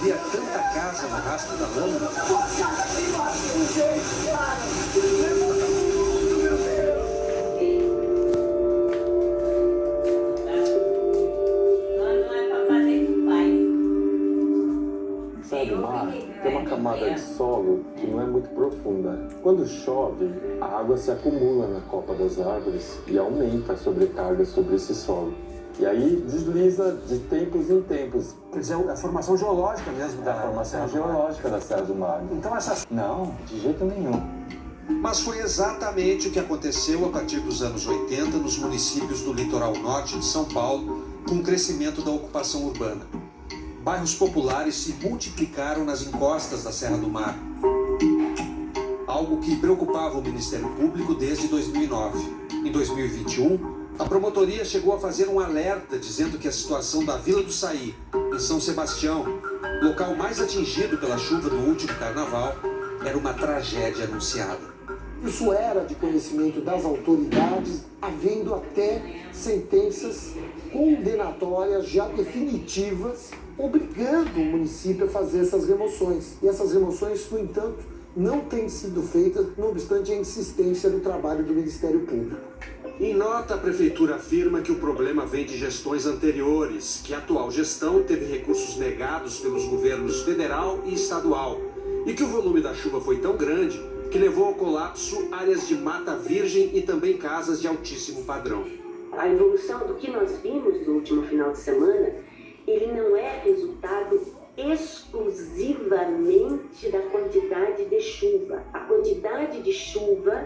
havia tanta casa no rastro da lama? Do mar tem uma camada de solo que não é muito profunda. Quando chove, a água se acumula na copa das árvores e aumenta a sobrecarga sobre esse solo. E aí desliza de tempos em tempos. Quer dizer, a formação geológica mesmo Da formação geológica da Serra do Mar. Então essas... Não, de jeito nenhum. Mas foi exatamente o que aconteceu a partir dos anos 80 nos municípios do litoral norte de São Paulo, com o crescimento da ocupação urbana. Bairros populares se multiplicaram nas encostas da Serra do Mar, algo que preocupava o Ministério Público desde 2009. Em 2021, a promotoria chegou a fazer um alerta dizendo que a situação da Vila do Saí, em São Sebastião, local mais atingido pela chuva no último carnaval, era uma tragédia anunciada. Isso era de conhecimento das autoridades, havendo até sentenças condenatórias já definitivas, obrigando o município a fazer essas remoções. E essas remoções, no entanto, não têm sido feitas, não obstante a insistência do trabalho do Ministério Público. Em nota, a Prefeitura afirma que o problema vem de gestões anteriores, que a atual gestão teve recursos negados pelos governos federal e estadual, e que o volume da chuva foi tão grande que levou ao colapso áreas de mata virgem e também casas de altíssimo padrão. A evolução do que nós vimos no último final de semana, ele não é resultado exclusivamente da quantidade de chuva. A quantidade de chuva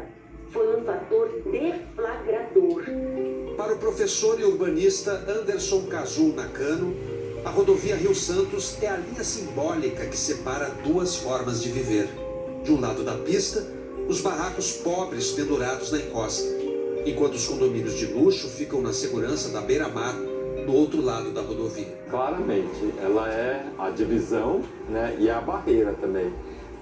foi um fator deflagrador. Para o professor e urbanista Anderson Cazul Nakano, a rodovia Rio Santos é a linha simbólica que separa duas formas de viver. De um lado da pista, os barracos pobres pendurados na encosta, enquanto os condomínios de luxo ficam na segurança da beira-mar, do outro lado da rodovia. Claramente, ela é a divisão, né, e a barreira também,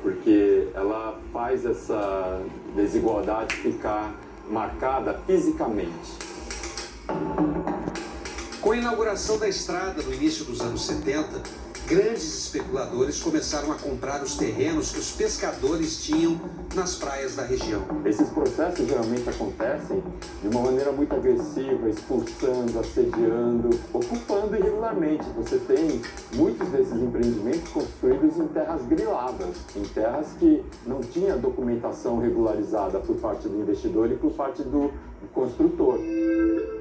porque ela faz essa desigualdade ficar marcada fisicamente. Com a inauguração da estrada no início dos anos 70, grandes especuladores começaram a comprar os terrenos que os pescadores tinham nas praias da região. Esses processos geralmente acontecem de uma maneira muito agressiva, expulsando, assediando, ocupando irregularmente. Você tem muitos desses empreendimentos construídos em terras griladas, em terras que não tinha documentação regularizada por parte do investidor e por parte do construtor.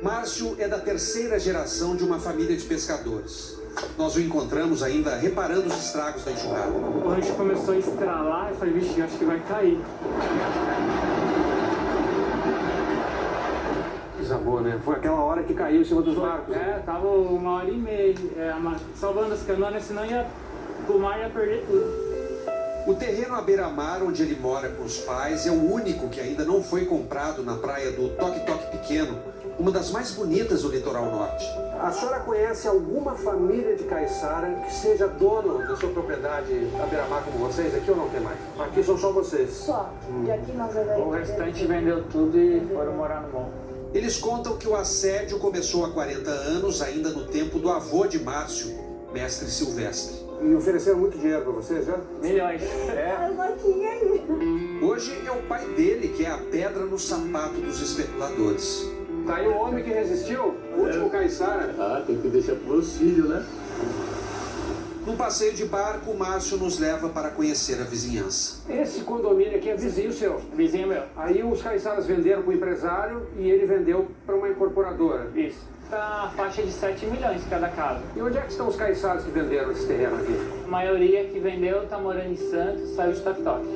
Márcio é da terceira geração de uma família de pescadores. Nós o encontramos ainda reparando os estragos da enxurrada. Quando a gente começou a estralar, eu falei, vixe, acho que vai cair. Desabou, né? Foi aquela hora que caiu em cima dos barcos. Tava 1h30, salvando as canoas, senão o mar ia perder tudo. O terreno à beira-mar, onde ele mora com os pais, é o único que ainda não foi comprado na praia do Toque-Toque Pequeno, uma das mais bonitas do litoral norte. A senhora conhece alguma família de caiçara que seja dono da sua propriedade à beira-mar como vocês? Aqui ou não tem mais? Aqui são só vocês? Só. E aqui nós é O restante vendeu tudo e foram morar no morro. Eles contam que o assédio começou há 40 anos, ainda no tempo do avô de Márcio, mestre Silvestre. E ofereceram muito dinheiro para vocês, já? Milhões. Eu não tinha isso. Hoje é o pai dele que é a pedra no sapato dos especuladores. Tá aí o homem que resistiu, o último caiçara. Tem que deixar para os filhos, né? Num passeio de barco, o Márcio nos leva para conhecer a vizinhança. Esse condomínio aqui é vizinho seu. Vizinho meu. Aí os caiçaras venderam para o empresário e ele vendeu para uma incorporadora. Isso. Tá a faixa de 7 milhões cada casa. E onde é que estão os caiçaras que venderam esse terreno aqui? A maioria que vendeu tá morando em Santos, saiu de Toque-Toque.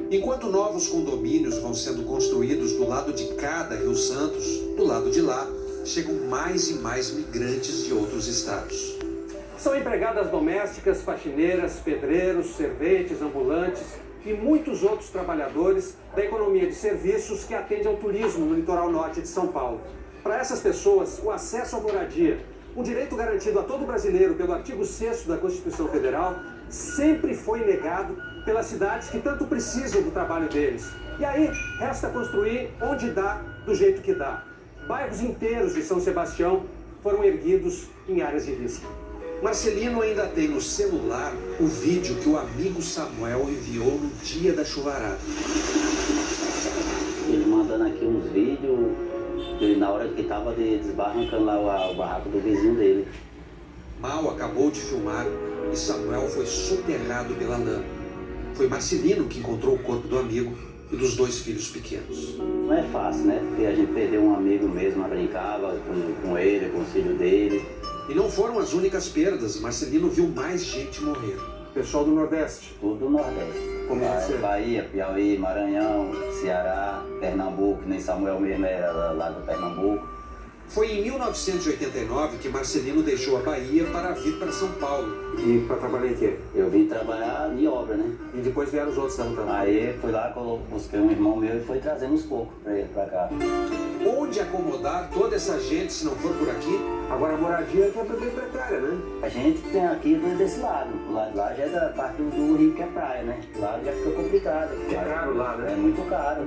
Enquanto novos condomínios vão sendo construídos do lado de cada Rio Santos, do lado de lá, chegam mais e mais migrantes de outros estados. São empregadas domésticas, faxineiras, pedreiros, serventes, ambulantes e muitos outros trabalhadores da economia de serviços que atende ao turismo no litoral norte de São Paulo. Para essas pessoas, o acesso à moradia, um direito garantido a todo brasileiro pelo artigo 6º da Constituição Federal, sempre foi negado pelas cidades que tanto precisam do trabalho deles. E aí, resta construir onde dá, do jeito que dá. Bairros inteiros de São Sebastião foram erguidos em áreas de risco. Marcelino ainda tem no celular o vídeo que o amigo Samuel enviou no dia da chuvarada. Ele mandando aqui uns vídeos dele na hora que estava desbarrancando lá o barraco do vizinho dele. Mal acabou de filmar e Samuel foi soterrado pela lama. Foi Marcelino que encontrou o corpo do amigo e dos 2 filhos pequenos. Não é fácil, né? Porque a gente perdeu um amigo mesmo, brincava com ele, com o filho dele. E não foram as únicas perdas. Marcelino viu mais gente morrer. Pessoal do Nordeste. Tudo do Nordeste. Como é que você? Bahia, Piauí, Maranhão, Ceará, Pernambuco, nem Samuel mesmo era lá do Pernambuco. Foi em 1989 que Marcelino deixou a Bahia para vir para São Paulo. E para trabalhar em quê? Eu vim trabalhar de obra, né? E depois vieram os outros também. Aí fui lá, busquei um irmão meu e foi trazendo uns poucos pra cá. Onde acomodar toda essa gente se não for por aqui? Agora a moradia aqui é bem precária, né? A gente tem aqui desse lado. O lado de lá já é da parte do rio que é praia, né? Lá já fica complicado. É caro lá, né? É muito caro.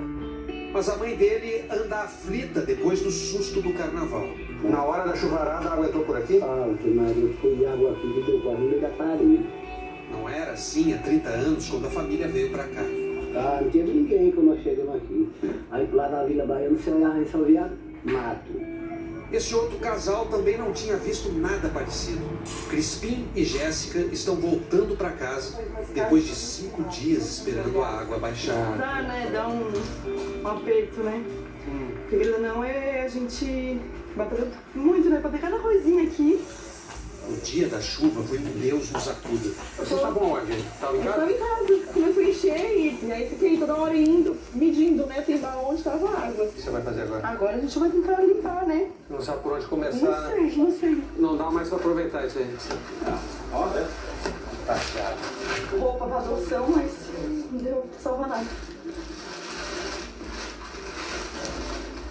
Mas a mãe dele anda aflita depois do susto do carnaval. Na hora da chuvarada, a água entrou por aqui? Maria, foi água aqui que deu barulho da parede. Não era assim há 30 anos, quando a família veio para cá. Não tinha ninguém quando nós chegamos aqui. Aí lá na Vila Baiana você olhava e só via mato. Esse outro casal também não tinha visto nada parecido. Crispim e Jéssica estão voltando para casa depois de 5 dias esperando a água baixar. Dá, né? Dá um aperto, né? Porque não é a gente batalhou muito, né? Pra ter cada coisinha aqui. O dia da chuva foi um Deus nos acuda. Você estava onde? Estava em Eu casa? tava em casa, começou a encher e aí fiquei toda hora indo, medindo, né? Onde estava a água. O que você vai fazer agora? Agora a gente vai tentar limpar, né? Não sabe por onde começar, Não né? sei, não sei. Não dá mais para aproveitar isso aí. Olha, tá chato. Roupa pra adoção, mas não deu pra salvar nada.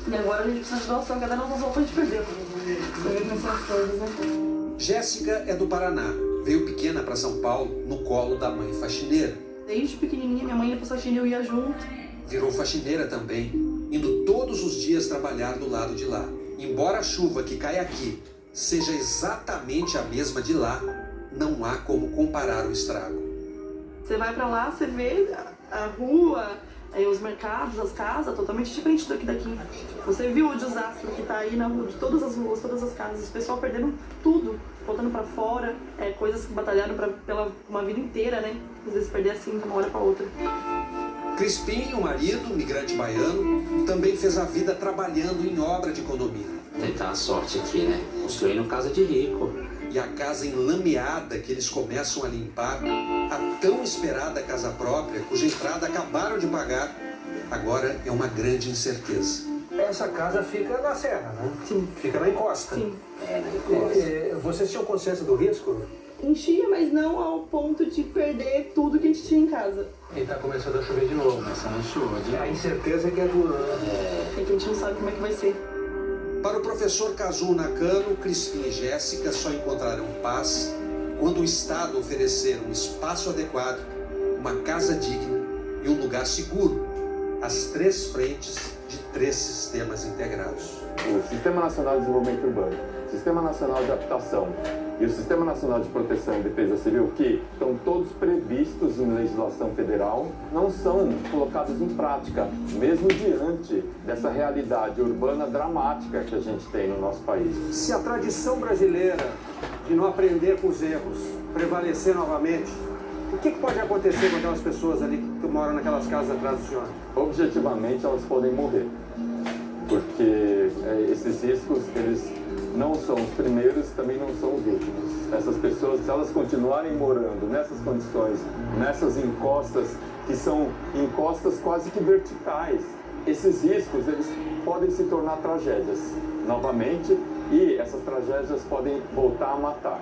E agora a gente precisa de doação, cada nossa roupa a gente perdeu. Você vê essas coisas, né? Jéssica é do Paraná. Veio pequena para São Paulo no colo da mãe faxineira. Desde pequenininha, minha mãe ia pra faxina e eu ia junto. Virou faxineira também, indo todos os dias trabalhar do lado de lá. Embora a chuva que cai aqui seja exatamente a mesma de lá, não há como comparar o estrago. Você vai pra lá, você vê a rua, os mercados, as casas, totalmente diferente daqui. Você viu o desastre que tá aí na rua, de todas as ruas, todas as casas. O pessoal perdendo tudo, voltando pra fora, coisas que batalharam pela uma vida inteira, né? Às vezes perder assim de uma hora pra outra. Crispim, o marido, migrante baiano, também fez a vida trabalhando em obra de economia. Tentar a sorte aqui, né? Construindo casa de rico. E a casa enlameada que eles começam a limpar, a tão esperada casa própria, cuja entrada acabaram de pagar, agora é uma grande incerteza. Essa casa fica na serra, né? Sim. Fica na encosta. Sim. Vocês tinham consciência do risco? Enchia, mas não ao ponto de perder tudo que a gente tinha em casa. E tá começando a chover de novo. Começando a chuva de A incerteza é que é dura. É que a gente não sabe como é que vai ser. Para o professor Kazuo Nakano, Crispim e Jéssica só encontrarão paz quando o Estado oferecer um espaço adequado, uma casa digna e um lugar seguro, as 3 frentes de 3 sistemas integrados. O Sistema Nacional de Desenvolvimento Urbano, Sistema Nacional de Habitação e o Sistema Nacional de Proteção e Defesa Civil, que estão todos previstos em legislação federal, não são colocados em prática, mesmo diante dessa realidade urbana dramática que a gente tem no nosso país. Se a tradição brasileira de não aprender com os erros prevalecer novamente, o que pode acontecer com aquelas pessoas ali que moram naquelas casas atrás do senhor? Objetivamente, elas podem morrer, porque esses riscos, eles não são os primeiros, também não são os últimos. Essas pessoas, se elas continuarem morando nessas condições, nessas encostas, que são encostas quase que verticais, esses riscos, eles podem se tornar tragédias novamente, e essas tragédias podem voltar a matar.